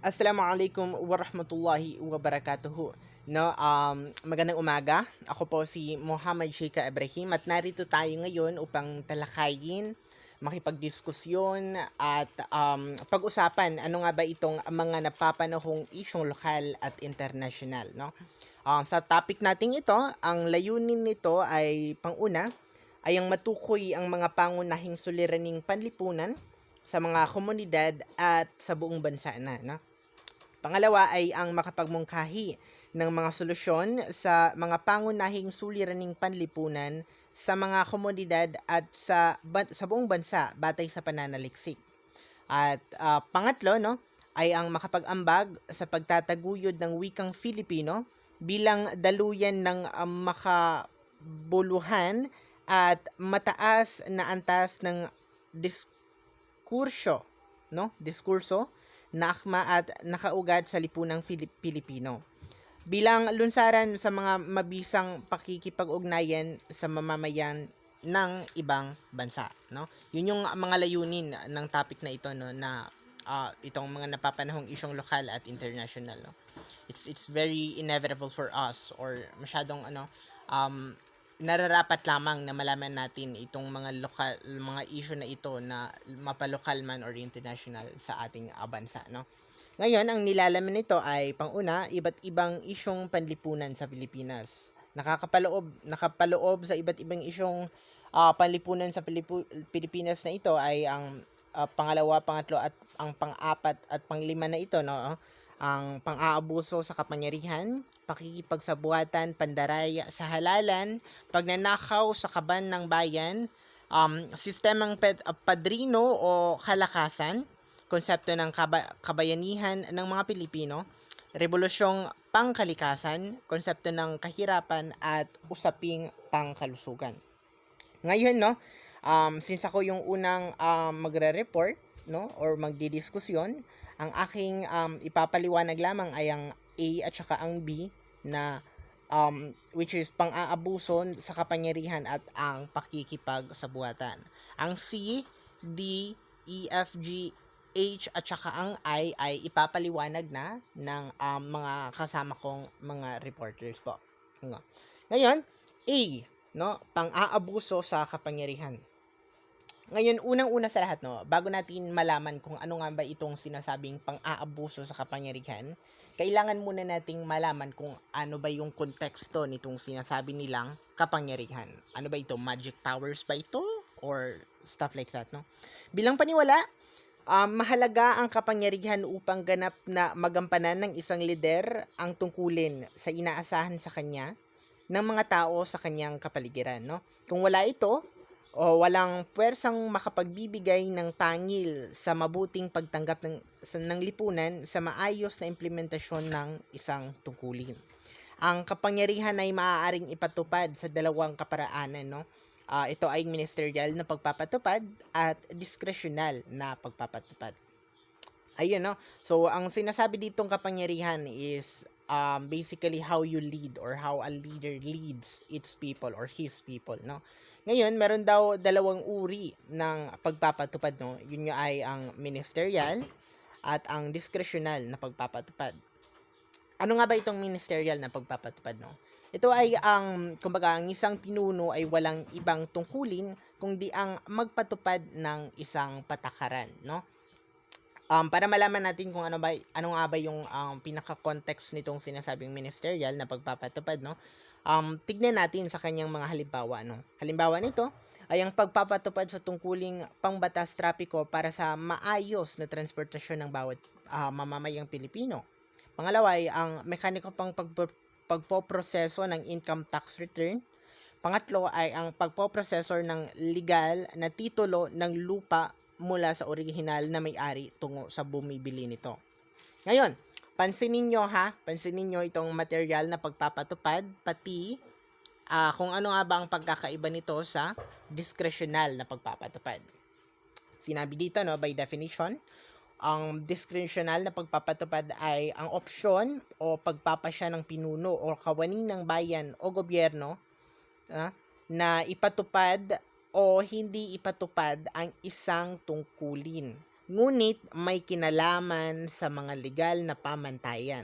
Assalamualaikum warahmatullahi wabarakatuh. No, magandang umaga. Ako po si Muhammad Sheikha Ibrahim at narito tayo ngayon upang talakayin, makipagdiskusyon at pag-usapan ano nga ba itong mga napapanahong isyong lokal at international, no? Sa topic nating ito, ang layunin nito ay panguna ay ang matukoy ang mga pangunahing suliraning panlipunan sa mga komunidad at sa buong bansa na, no? Pangalawa ay ang makapagmungkahi ng mga solusyon sa mga pangunahing suliraning panlipunan sa mga komunidad at sa buong bansa batay sa pananaliksik. At pangatlo, no, ay ang makapag-ambag sa pagtataguyod ng wikang Filipino bilang daluyan ng makabuluhan at mataas na antas ng diskurso, no? Diskurso na akma at nakaugat sa lipunang Pilipino. Bilang lunsaran sa mga mabisang pakikipag-ugnayan sa mamamayan ng ibang bansa, no? Yun yung mga layunin ng topic na ito, no, na itong mga napapanahong isyong lokal at international, no. It's very inevitable for us or masyadong nararapat lamang na malaman natin itong mga issue na ito na mapalokal man or international sa ating bansa, no. Ngayon, ang nilalaman nito ay panguna, iba't ibang isyong panlipunan sa Pilipinas. Nakapaloob sa iba't ibang isyong panlipunan sa Pilipinas na ito ay ang pangalawa, pangatlo at ang pang-apat at panglima na ito, no. Ang pang-aabuso sa kapangyarihan, pakikipagsabuatan, pandaray sa halalan, pagnanakaw sa kaban ng bayan, sistemang padrino o kalakasan, konsepto ng kabayanihan ng mga Pilipino, rebolusyong pangkalikasan, konsepto ng kahirapan at usaping pangkalusugan. Ngayon, no, since ako yung unang magre-report, no, or magdidiskusyon, ang aking ipapaliwanag lamang ay ang A at saka ang B na which is pang-aabuso sa kapangyarihan at ang pakikipagsabuatan. Ang C, D, E, F, G, H at saka ang I ay ipapaliwanag na ng mga kasama kong mga reporters po. Ngayon, A, no, pang-aabuso sa kapangyarihan. Ngayon, unang-una sa lahat, no, bago natin malaman kung ano nga ba itong sinasabing pang-aabuso sa kapangyarihan, kailangan muna nating malaman kung ano ba yung konteksto nitong sinasabi nilang kapangyarihan. Ano ba ito? Magic powers ba ito? Or stuff like that, no? Bilang paniwala, mahalaga ang kapangyarihan upang ganap na magampanan ng isang lider ang tungkulin sa inaasahan sa kanya ng mga tao sa kanyang kapaligiran, no? Kung wala ito, o walang puwersang makapagbibigay ng tangil sa mabuting pagtanggap ng lipunan sa maayos na implementasyon ng isang tungkulin. Ang kapangyarihan ay maaaring ipatupad sa dalawang kaparaanan, no? Ito ay ministerial na pagpapatupad at diskresyonal na pagpapatupad. Ayun, no? So, ang sinasabi ditong kapangyarihan is basically how you lead or how a leader leads its people or his people, no? Ngayon, meron daw dalawang uri ng pagpapatupad, no? Yun nga ay ang ministerial at ang diskresyonal na pagpapatupad. Ano nga ba itong ministerial na pagpapatupad, no? Ito ay kumbaga, ang isang pinuno ay walang ibang tungkulin kundi ang magpatupad ng isang patakaran, no? Para malaman natin kung ano nga ba yung pinaka-context nitong sinasabing ministerial na pagpapatupad, no? Tignan natin sa kanyang mga halimbawa, no? Halimbawa nito ay ang pagpapatupad sa tungkuling pangbatas trapiko para sa maayos na transportasyon ng bawat mamamayang Pilipino. Pangalawa ay ang mekaniko pang pagpoproseso ng income tax return. Pangatlo ay ang pagpoprosesor ng legal na titulo ng lupa mula sa original na may-ari tungo sa bumibili nito. Ngayon, pansinin nyo itong material na pagpapatupad, pati kung ano nga ba ang pagkakaiba nito sa diskresyonal na pagpapatupad. Sinabi dito, no, by definition, ang diskresyonal na pagpapatupad ay ang opsyon o pagpapasya ng pinuno o kawani ng bayan o gobyerno na ipatupad o hindi ipatupad ang isang tungkulin ngunit may kinalaman sa mga legal na pamantayan.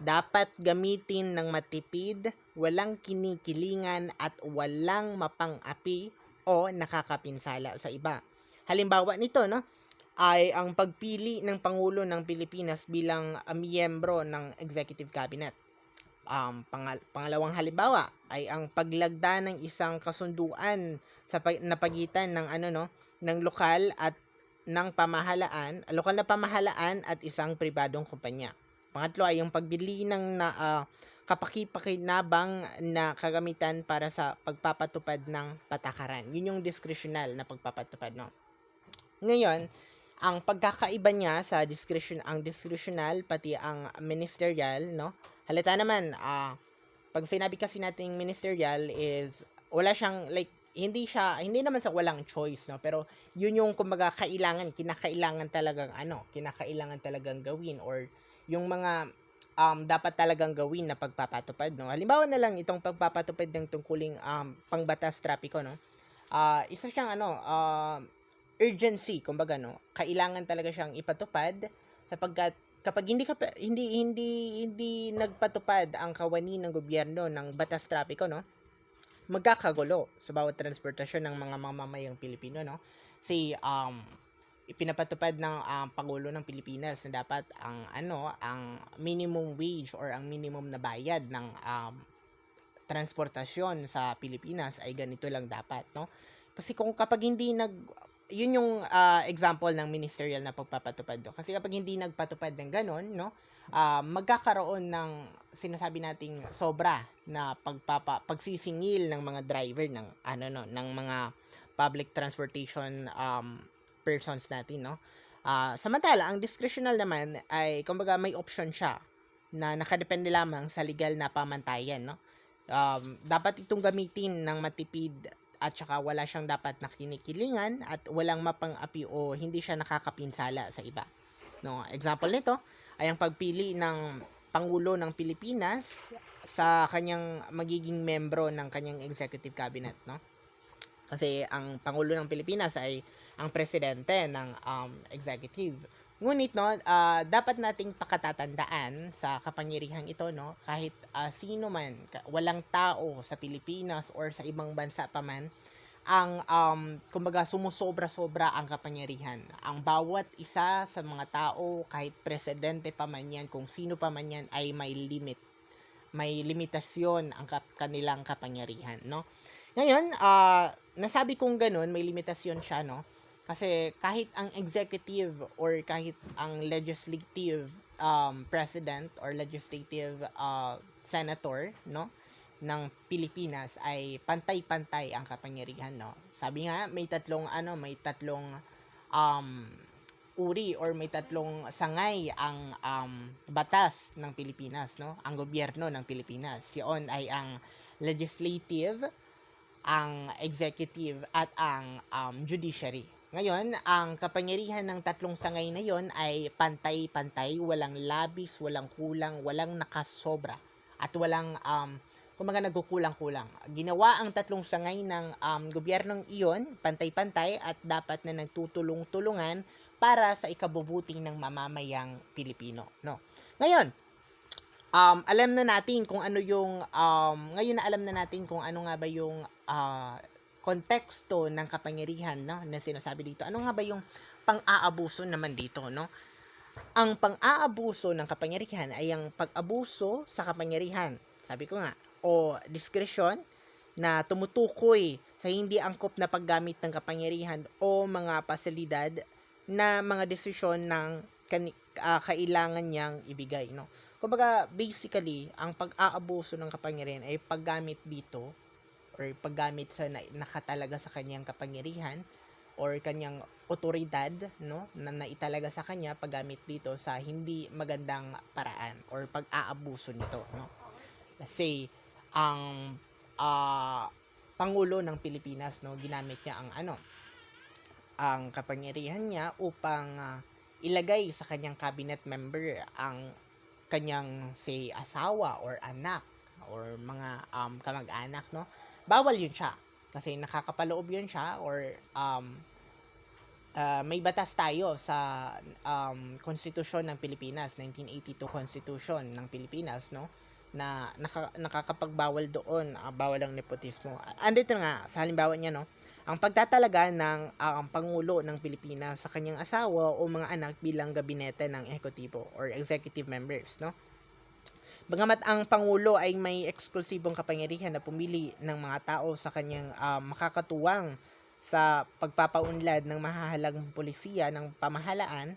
Dapat gamitin ng matipid, walang kinikilingan at walang mapang-api o nakakapinsala sa iba. Halimbawa nito, no, ay ang pagpili ng Pangulo ng Pilipinas bilang miyembro ng Executive Cabinet. Pangalawang halimbawa ay ang paglagda ng isang kasunduan sa napagitan ng ng lokal na pamahalaan at isang pribadong kumpanya. Pangatlo ay yung pagbili ng kapaki-pakinabang na kagamitan para sa pagpapatupad ng patakaran. Yun yung discretional na pagpapatupad, no. Ngayon, ang pagkakaiba niya sa discretional pati ang ministerial, no. Halata naman, pag sinabi kasi nating ministerial is wala siyang hindi naman sa walang choice, no, pero yun yung kumbaga kinakailangan talagang gawin, or yung mga dapat talagang gawin na pagpapatupad, no. Halimbawa na lang itong pagpapatupad ng tungkuling pangbatas trapiko, no. Isa siyang urgency, kumbaga, no. Kailangan talaga siyang ipatupad sapagkat kapag hindi nagpatupad ang kawani ng gobyerno ng batas trapiko, no, magkakagulo sa bawat transportasyon ng mga mamamayang Pilipino, no. Ipinapatupad ng Pangulo ng Pilipinas na dapat ang minimum wage or ang minimum na bayad ng transportasyon sa Pilipinas ay ganito lang dapat, no. Kasi kapag hindi yun yung example ng ministerial na pagpapatupad do. Kasi kapag hindi nagpatupad ng ganon, no, magkakaroon ng sinasabi nating sobra na pagsisingil ng mga driver ng ng mga public transportation persons natin, no. Samantala ang discretional naman ay kumbaga may option siya na nakadepende lamang sa legal na pamantayan, no. Dapat itong gamitin ng matipid at saka wala siyang dapat na kinikilingan at walang mapang-api o hindi siya nakakapinsala sa iba, no. Example nito ay ang pagpili ng Pangulo ng Pilipinas sa kanyang magiging membro ng kanyang executive cabinet, no. Kasi ang Pangulo ng Pilipinas ay ang presidente ng executive. Ngunit, no, dapat nating pakatatandaan sa kapangyarihan ito, no, kahit sino man, walang tao sa Pilipinas or sa ibang bansa pa man ang kumbaga sumusobra-sobra ang kapangyarihan. Ang bawat isa sa mga tao, kahit presidente pa man yan, kung sino pa man yan, ay may limitasyon ang kanilang kapangyarihan, no. Ngayon, nasabi kong ganun, may limitasyon siya, no. Kasi kahit ang executive or kahit ang legislative president or legislative senator, no, ng Pilipinas ay pantay-pantay ang kapangyarihan, no. Sabi nga may tatlong uri or may tatlong sangay ang batas ng Pilipinas, no, ang gobyerno ng Pilipinas. Yun ay ang legislative, ang executive at ang judiciary. Ngayon, ang kapangyarihan ng tatlong sangay na yon ay pantay-pantay, walang labis, walang kulang, walang nakasobra, at walang kumbaga nagkukulang-kulang. Ginawa ang tatlong sangay ng gobyernong iyon, pantay-pantay at dapat na nagtutulong-tulungan para sa ikabubuti ng mamamayang Pilipino, no. Ngayon, alam na natin kung ano nga ba yung konteksto ng kapangyarihan, no, na sinasabi dito. Ano nga ba yung pang-aabuso naman dito, no? Ang pang-aabuso ng kapangyarihan ay ang pag-abuso sa kapangyarihan. Sabi ko nga, o diskresyon na tumutukoy sa hindi angkop na paggamit ng kapangyarihan o mga pasilidad na mga desisyon ng kailangan niyang ibigay, no. Kumbaga, basically, ang pag-aabuso ng kapangyarihan ay paggamit dito or paggamit sa nakatalaga sa kanyang kapangyarihan or kanyang otoridad, no, na naitalaga sa kanya, paggamit dito sa hindi magandang paraan or pag-aabuso nito, no. Kasi ang Pangulo ng Pilipinas, no, ginamit niya ang kapangyarihan niya upang ilagay sa kanyang cabinet member ang kanyang asawa or anak or mga kamag-anak, no. Bawal yun siya kasi nakakapaloob yun siya or may batas tayo sa Konstitusyon ng Pilipinas, 1982 Constitution ng Pilipinas, no? Na nakakapagbawal doon, bawal ang nepotismo. Andito nga, sa halimbawa niya, no? Ang pagtatalaga ng Pangulo ng Pilipinas sa kanyang asawa o mga anak bilang gabinete ng ehekutibo or executive members, no? Bagamat ang Pangulo ay may eksklusibong kapangyarihan na pumili ng mga tao sa kanyang makakatuwang sa pagpapaunlad ng mahahalagang polisiya ng pamahalaan,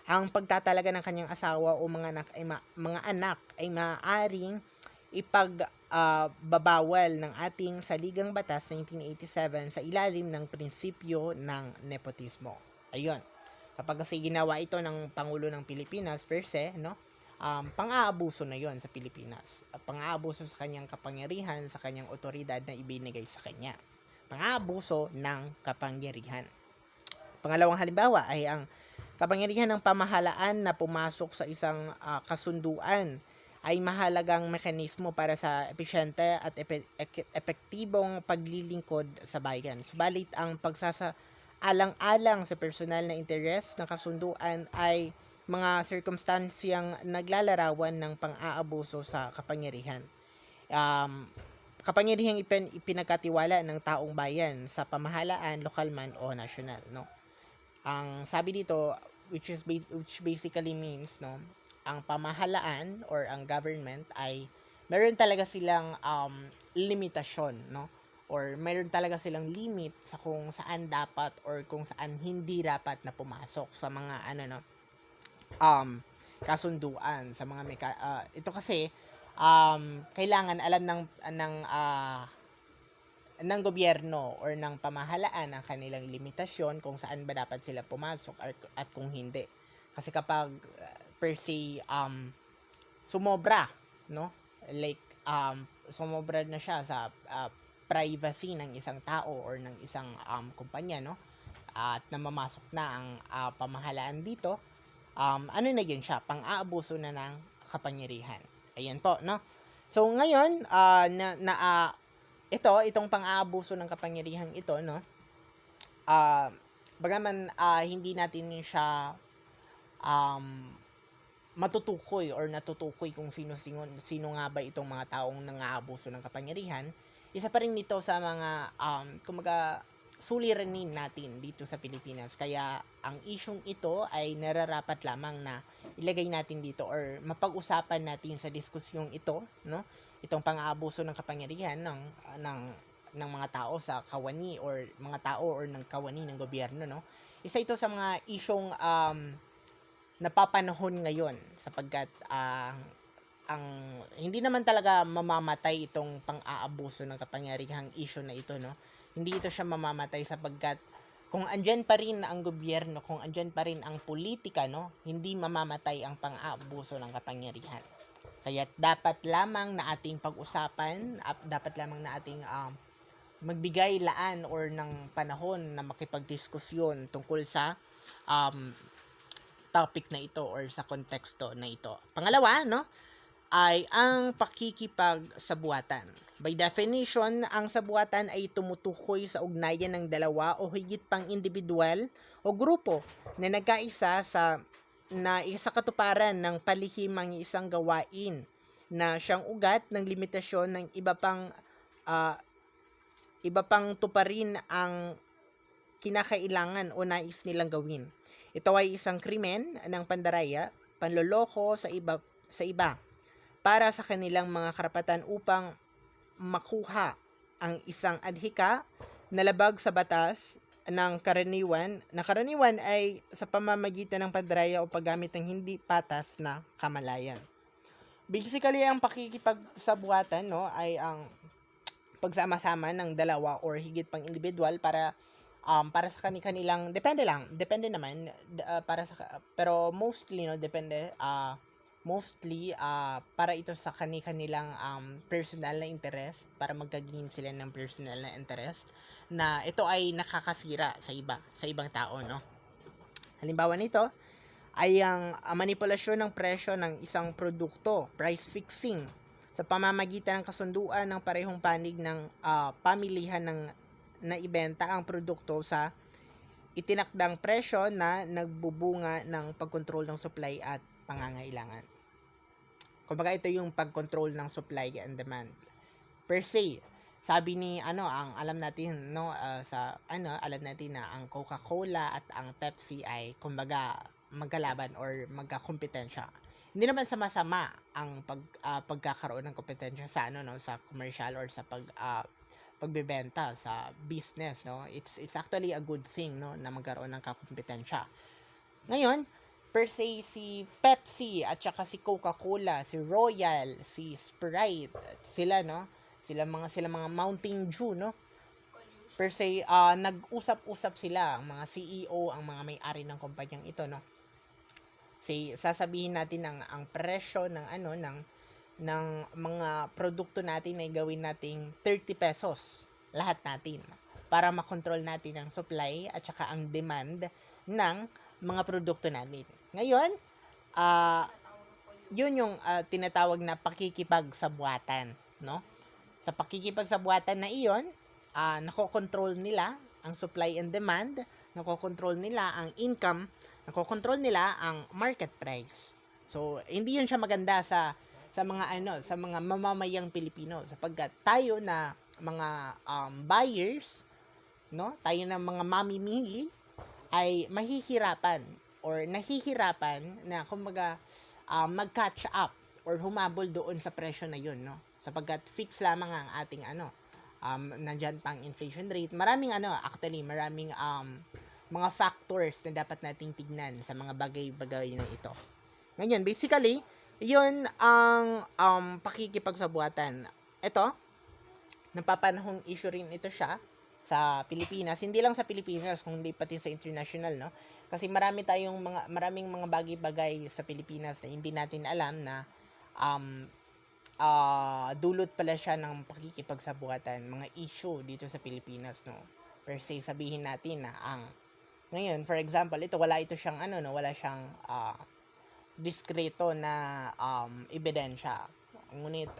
ang pagtatalaga ng kanyang asawa o mga anak ay maaaring ipagbabawal ng ating saligang batas 1987 sa ilalim ng prinsipyo ng nepotismo. Ayun. Kapag kasi ginawa ito ng Pangulo ng Pilipinas per se, no? Pang-aabuso na yon sa Pilipinas. Pang-aabuso sa kanyang kapangyarihan, sa kanyang otoridad na ibinigay sa kanya. Pang-aabuso ng kapangyarihan. Pangalawang halimbawa ay ang kapangyarihan ng pamahalaan na pumasok sa isang kasunduan ay mahalagang mekanismo para sa epesyente at epektibong paglilingkod sa bayan. Subalit ang pagsasaalang-alang sa personal na interes ng kasunduan ay mga sirkumstansyang naglalarawan ng pang-aabuso sa kapangyarihan. Kapangyarihang ipinagkatiwala ng taong bayan sa pamahalaan, lokal man o nasyonal, no? Ang sabi dito, which basically means, no, ang pamahalaan or ang government ay meron talaga silang limitasyon, no? Or meron talaga silang limit sa kung saan dapat or kung saan hindi dapat na pumasok sa mga kasunduan, sa mga ito kasi kailangan alam ng gobyerno or ng pamahalaan ang kanilang limitasyon kung saan ba dapat sila pumasok at kung hindi. Kasi kapag per se sumobra, no? Like sumobra na siya sa privacy ng isang tao or ng isang kumpanya, no? At namamasok na ang pamahalaan dito, ano na yun siya? Pang-aabuso na ng kapangyarihan. Ayan po, no? So, ngayon, itong pang-aabuso ng kapangyarihan ito, no? Bagaman hindi natin siya matutukoy or natutukoy kung sino nga ba itong mga taong nang-aabuso ng kapangyarihan, isa pa rin nito sa mga kumaga suliranin natin dito sa Pilipinas. Kaya ang isyung ito ay nararapat lamang na ilagay natin dito or mapag-usapan natin sa diskusyong ito, no? Itong pang-aabuso ng kapangyarihan ng mga tao sa kawani or mga tao or ng kawani ng gobyerno, no? Isa ito sa mga isyong napapanahon ngayon sapagkat ang hindi naman talaga mamamatay itong pang-aabuso ng kapangyarihang issue na ito, no? Hindi ito siya mamamatay sapagkat kung andyan pa rin ang gobyerno, kung andyan pa rin ang politika, no, hindi mamamatay ang pang-aabuso ng kapangyarihan. Kaya dapat lamang na ating pag-usapan, dapat lamang na ating magbigay laan or ng panahon na makipagdiskusyon tungkol sa topic na ito or sa konteksto na ito. Pangalawa, no, ay ang pakikipagsabuatan. By definition, ang sabuatan ay tumutukoy sa ugnayan ng dalawa o higit pang individual o grupo na nagkaisa sa katuparan ng palihimang isang gawain na siyang ugat ng limitasyon ng iba pang tuparin ang kinakailangan o nais nilang gawin. Ito ay isang krimen ng pandaraya, panloloko sa iba para sa kanilang mga karapatan upang makuha ang isang adhika na labag sa batas ng karaniwan ay sa pamamagitan ng pandaraya o paggamit ng hindi patas na kamalayan. Basically, ang pakikipagsabuatan, no, ay ang pagsama-sama ng dalawa or higit pang individual para sa kanilang depende naman pero mostly, no, para ito sa kanilang personal na interest, para magkagain sila ng personal na interest na ito ay nakakasira sa ibang tao, no? Halimbawa nito ay ang manipulasyon ng presyo ng isang produkto, price fixing, sa pamamagitan ng kasunduan ng parehong panig ng pamilihan na ibenta ang produkto sa itinakdang presyo na nagbubunga ng pagkontrol ng supply at pangangailangan. Kumbaga ito yung pagkontrol ng supply and demand. Per se, sabi ni ang alam natin alam natin na ang Coca-Cola at ang Pepsi ay kumbaga magkalaban or magkakompetensya. Hindi naman sama-sama ang pagkakaroon ng kompetensya sa sa commercial or sa pagbebenta sa business, no? It's actually a good thing, no, na magkaroon ng kakompetensya. Ngayon, per se si Pepsi at saka si Coca-Cola, si Royal, si Sprite, sila mga Mountain Dew, no? Per se nag-usap-usap sila ang mga CEO, ang mga may-ari ng kumpanyang ito, no? Sasabihin natin ang presyo ng mga produkto natin ay gawin nating 30 pesos lahat natin para makontrol natin ang supply at saka ang demand ng mga produkto natin. Ngayon, yun yung tinatawag na pakikipagsabuatan, no? Sa pakikipagsabuatan na iyon, nakokontrol nila ang supply and demand, nakokontrol nila ang income, nakokontrol nila ang market price. So, hindi yun siya maganda sa mga mamamayang Pilipino sapagkat tayo na mga buyers, no? Tayo na mga mamimili ay mahihirapan or nahihirapan na kumbaga mag-catch up or humabol doon sa presyo na yun, no? Sapagkat fix lamang ang ating nandyan pang inflation rate. Maraming mga factors na dapat nating tignan sa mga bagay-bagay na ito. Ngayon, basically, yun ang pakikipagsabuatan. Ito, napapanahong issue rin ito siya sa Pilipinas. Hindi lang sa Pilipinas, kundi pati sa international, no? Kasi maraming mga bagay-bagay sa Pilipinas na hindi natin alam na dulot pala siya ng pakikipagsabuatan, mga issue dito sa Pilipinas, no? Per se, sabihin natin na ngayon, for example, wala siyang diskreto na ebidensya. Ngunit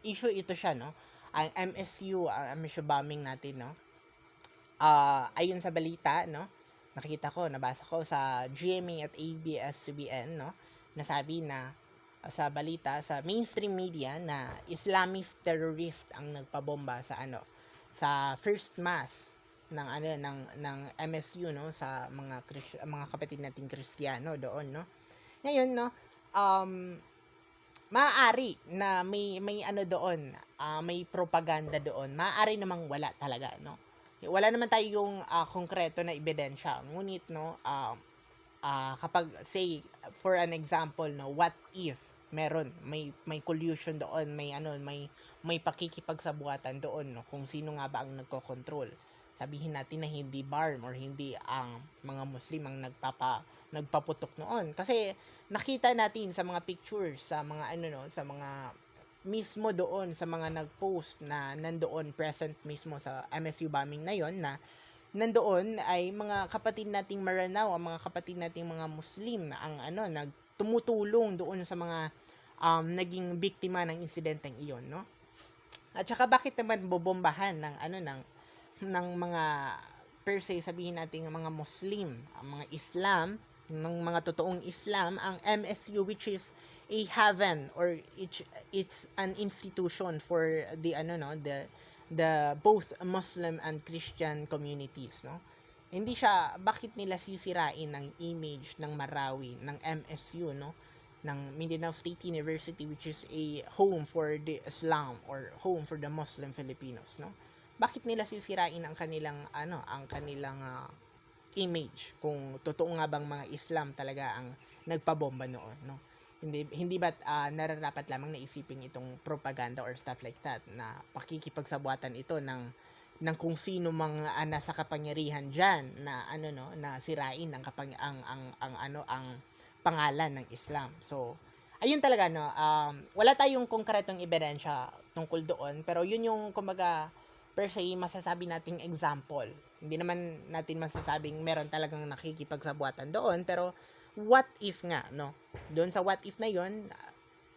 issue ito siya, no? Ang MSU bombing natin, no? Ayon sa balita, no? Nabasa ko sa GMA at ABS-CBN, no? Nasabi na sa balita sa mainstream media na Islamist terrorist ang nagpabomba sa first mass ng MSU, no, sa mga kapatid nating Kristiyano doon, no. Ngayon, no, maaari na may doon, may propaganda doon. Maaari namang wala talaga, no. Wala naman tayong konkreto na ebidensya. Ngunit, no, kapag say for an example, no, what if may collusion doon, may pakikipagsabuatan doon, no, kung sino nga ba ang nagko-control. Sabihin natin na hindi BARM or hindi ang mga Muslim ang nagpaputok noon. Kasi nakita natin sa mga pictures, sa mga sa mga mismo doon, sa mga nag-post na nandoon present mismo sa MSU bombing na yon, na nandoon ay mga kapatid nating Maranao, ang mga kapatid nating mga Muslim ang nagtumutulong doon sa mga naging biktima ng insidenteng iyon, no? At saka bakit naman bobombahan ng mga per se, sabihin natin mga Muslim, ang mga Islam, ng mga totoong Islam, ang MSU, which is a haven or it's an institution for the both Muslim and Christian communities, no? Hindi siya, bakit nila sisirain ang image ng Marawi, ng MSU, no, ng Mindanao State University, which is a home for the Islam or home for the Muslim Filipinos, no? Bakit nila sisirain ang kanilang image kung totoo nga bang mga Islam talaga ang nagpabomba noon, no? Hindi ba't nararapat lamang na isipin itong propaganda or stuff like that, na pakikipagsabuatan ito ng kung sino mga nasa kapangyarihan diyan na na sirain ang pangalan ng Islam. So ayun talaga, no, wala tayong konkretong ebidensya tungkol doon, pero yun yung kumbaga per se masasabi nating example. Hindi naman natin masasabing meron talagang nakikipagsabuatan doon, pero what if nga, no? Doon sa what if na yon,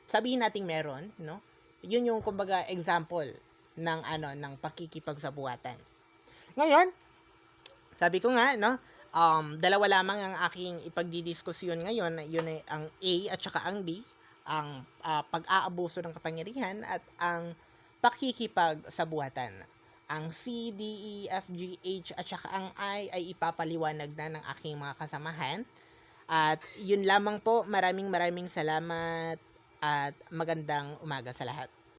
sabihin nating meron, no? Yun yung kumbaga example ng ng pakikipagsabuatan. Ngayon, sabi ko nga, no, Dalawa lamang ang aking ipagdidiskusyon ngayon. Yun ay ang A at saka ang B. Ang pag-aabuso ng kapangyarihan at ang pakikipagsabuatan. Ang C, D, E, F, G, H at saka ang I ay ipapaliwanag na ng aking mga kasamahan. At yun lamang po, maraming salamat at magandang umaga sa lahat.